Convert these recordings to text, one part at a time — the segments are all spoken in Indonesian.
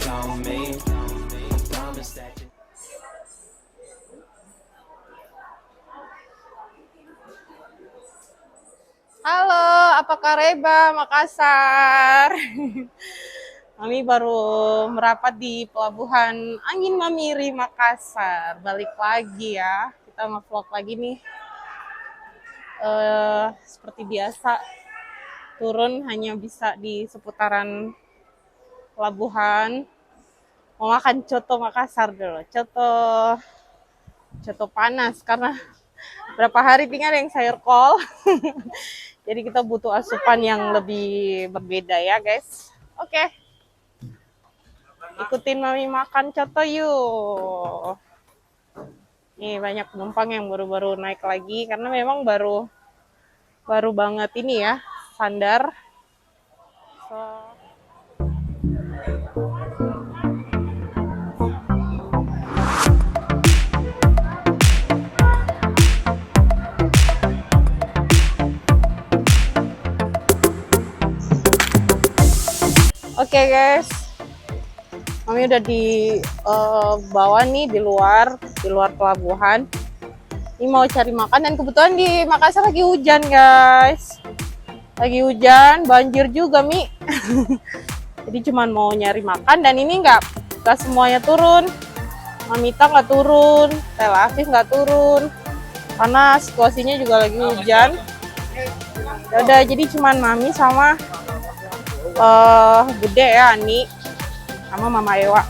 on me. I promise that you. Halo, apa kabar Makassar? Mami baru merapat di Pelabuhan Angin Mamiri, Makassar. Balik lagi ya, kita nge-vlog lagi nih. Seperti biasa, turun hanya bisa di seputaran pelabuhan. Mau makan coto Makassar dulu, coto panas karena berapa hari tinggal yang sayur kol. Jadi kita butuh asupan yang lebih berbeda ya guys. Oke, ikutin Mami makan coto yuk. Nih banyak penumpang yang baru-baru naik lagi karena memang baru banget ini ya sandar. So, oke guys, Mami udah di bawah nih di luar pelabuhan. Ini mau cari makan dan kebetulan di Makassar lagi hujan guys. Lagi hujan, banjir juga Mi. Jadi cuman mau nyari makan dan ini nggak semuanya turun. Mamita nggak turun, Tel Aviv nggak turun, karena situasinya juga lagi hujan. Ya udah, jadi cuman Mami sama Bude ya, Ani sama Mama Ewa.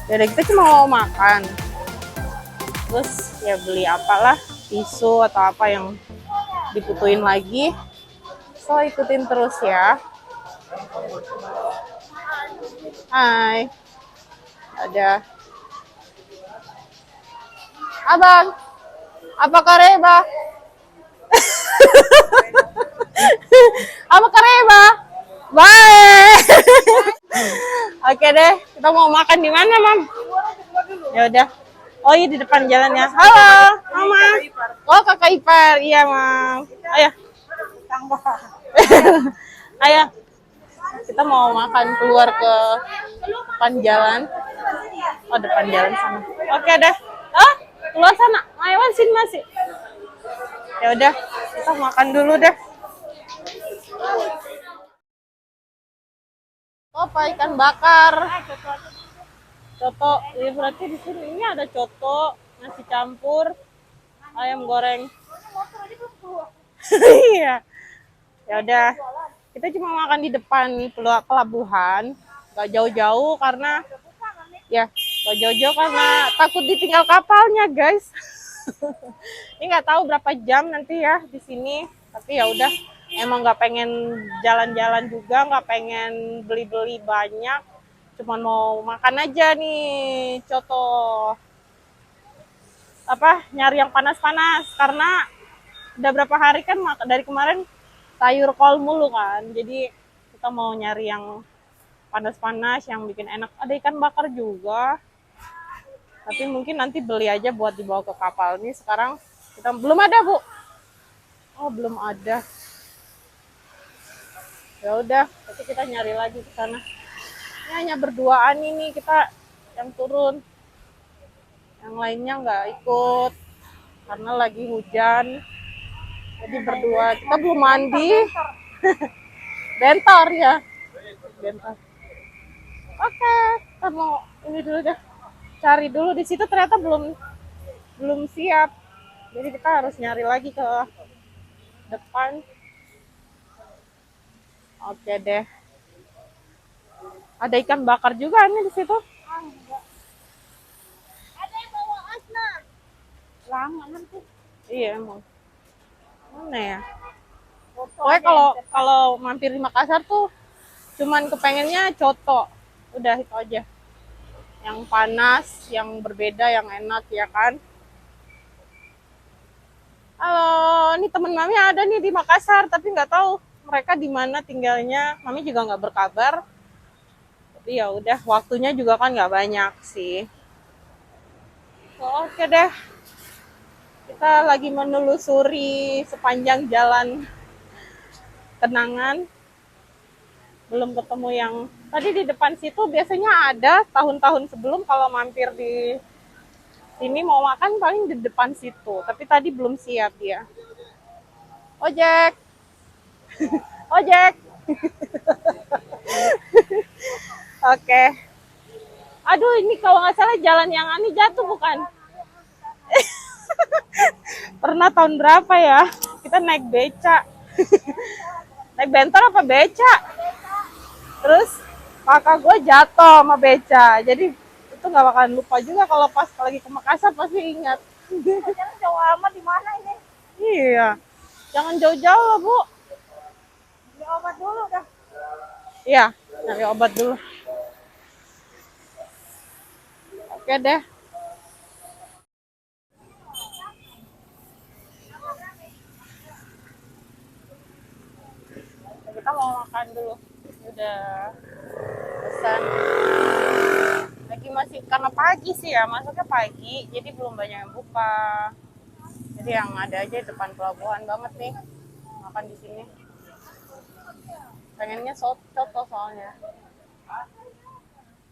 Jadi kita cuma mau makan. Terus ya beli apalah, tisu atau apa yang dibutuhin lagi. So ikutin terus ya. Hai. Ada. Abang. Apa kareba? Apa kareba? Bye. Oke deh, kita mau makan di mana, Mam? Ya udah. Oh iya di depan jalannya. Halo, Mama. Oh kakak ipar, iya Mam. Ayo. Ayo. Kita mau makan keluar ke depan jalan. Oh depan jalan sana. Oke deh. Oh keluar sana. Ayo sini masih. Ya udah, kita makan dulu deh. Apa ikan bakar? Coto, ya berarti di sini ini ada coto, nasi campur, ayam goreng. Iya. Ya udah, kita cuma makan di depan pelabuhan, nggak jauh-jauh karena takut ditinggal kapalnya guys. Ini nggak tahu berapa jam nanti ya di sini, tapi ya udah, emang nggak pengen jalan-jalan juga, nggak pengen beli-beli banyak. Cuman mau makan aja nih coto. Nyari yang panas-panas karena udah berapa hari kan dari kemarin sayur kol mulu kan. Jadi kita mau nyari yang panas-panas yang bikin enak. Ada ikan bakar juga. Tapi mungkin nanti beli aja buat dibawa ke kapal. Nih sekarang kita belum ada, Bu. Oh, belum ada. Ya udah, tapi kita nyari lagi ke sana. Ini hanya berduaan ini kita yang turun. Yang lainnya nggak ikut karena lagi hujan. Jadi berdua. Kita belum mandi. Bentor ya. Bentor. Oke, kita mau ini dulu deh. Cari dulu di situ ternyata belum siap. Jadi kita harus nyari lagi ke depan. Oke deh. Ada ikan bakar juga nih di situ. Ada yang bawa asna. Lama nanti. Iya emang. Mana ya? Pokoknya kalau mampir di Makassar tuh cuman kepengennya coto. Udah itu aja. Yang panas, yang berbeda, yang enak ya kan. Halo, ini temen Mami ada nih di Makassar, tapi nggak tahu mereka di mana tinggalnya. Mami juga nggak berkabar. Tapi ya udah, waktunya juga kan nggak banyak sih. So, oke deh, kita lagi menelusuri sepanjang jalan Kenangan. Belum ketemu yang tadi di depan situ, biasanya ada tahun-tahun sebelum kalau mampir di sini mau makan paling di depan situ. Tapi tadi belum siap dia. Ojek, ojek. Oke. Aduh, ini kalau nggak salah jalan yang ini jatuh bukan? Pernah tahun berapa ya? Kita naik beca. Naik bentor apa beca? Terus kakak gue jatuh sama beca. Jadi itu nggak bakalan lupa juga kalau pas lagi ke Makassar pasti ingat. Jangan jauh amat di mana ini? Iya. Jangan jauh-jauh lah, Bu. Beli obat dulu dah. Iya, nyari obat dulu. Oke deh. Kita mau makan dulu. Udah pesan. Lagi masih karena pagi sih ya, masuknya pagi, jadi belum banyak yang buka. Jadi yang ada aja di depan pelabuhan banget nih. Makan di sini. Pengennya soto soalnya.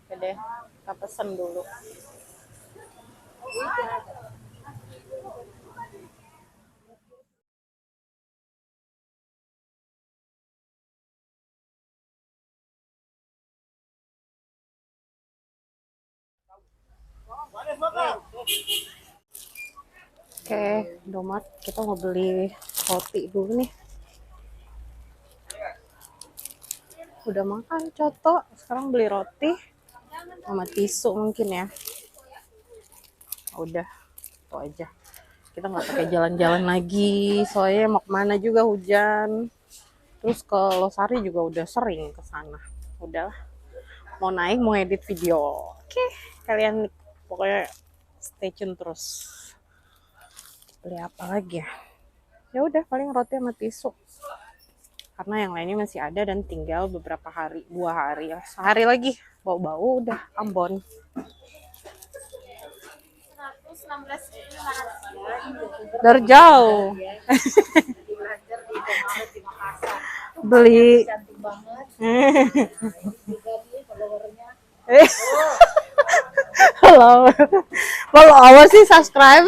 Oke deh, kita pesen dulu. Oke, Domat, kita mau beli roti dulu nih. Udah makan coto, sekarang beli roti sama tisu mungkin ya. Udah, itu aja. Kita nggak pakai jalan-jalan lagi, soalnya mau kemana juga hujan. Terus ke Losari juga udah sering ke sana. Udahlah, mau naik, mau edit video. Oke, kalian pokoknya stay tune terus. Beli apa lagi ya? Ya udah, paling roti sama tisu. Karena yang lainnya masih ada dan tinggal beberapa hari, 2 hari ya. Sehari lagi, bau-bau udah Ambon. 116.500. Dari jauh. Beli. Cantik banget. Juga nih followernya. Halo. Follow apa sih subscribe?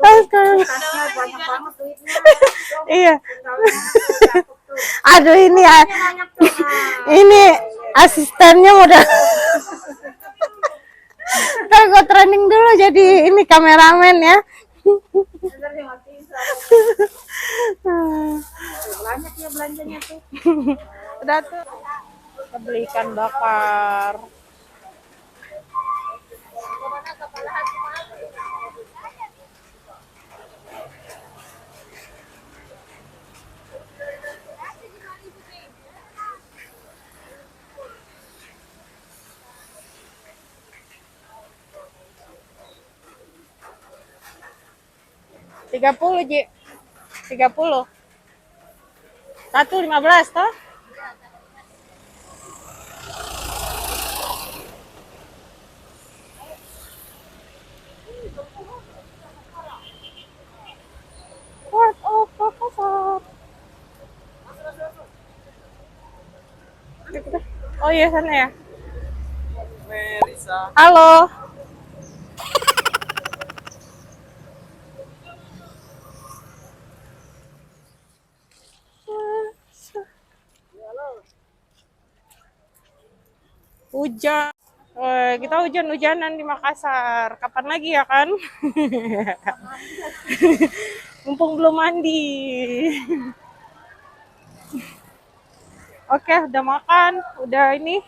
Subscribe. Tasnya banyak banget duitnya. Iya. Tuh. Aduh ini ya. Banyak tuh. Nah. Ini asistennya udah. Ntar gue training dulu jadi ini kameramen ya. Bener nih masih banyak ya belanjanya tuh. Udah tuh. Kita beli ikan bakar. Tiga puluh Ji. 30. 1,15 toh? Port of Makassar. Oh iya sana ya. Melisa. Halo. Hujan. Kita hujan-hujanan di Makassar. Kapan lagi ya kan? Mumpung belum mandi. Oke, udah makan, udah ini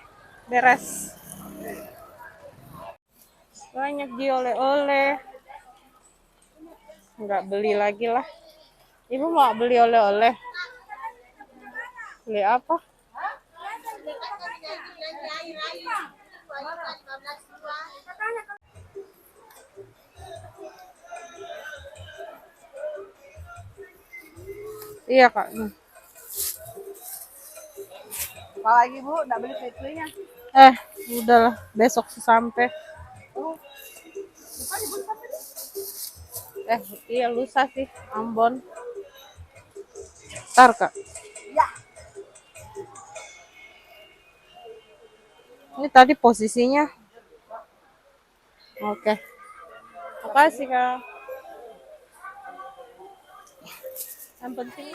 beres. Banyak Ji oleh-oleh. Nggak beli lagi lah. Ibu mau beli oleh-oleh? Beli apa? Iya Kak. Apalagi Bu, enggak beli kue-kuenya. Udahlah, besok sampai. Iya lusa sih, Ambon. Bentar, Kak. Ini tadi posisinya. Oke. Makasih, Kak. Yang penting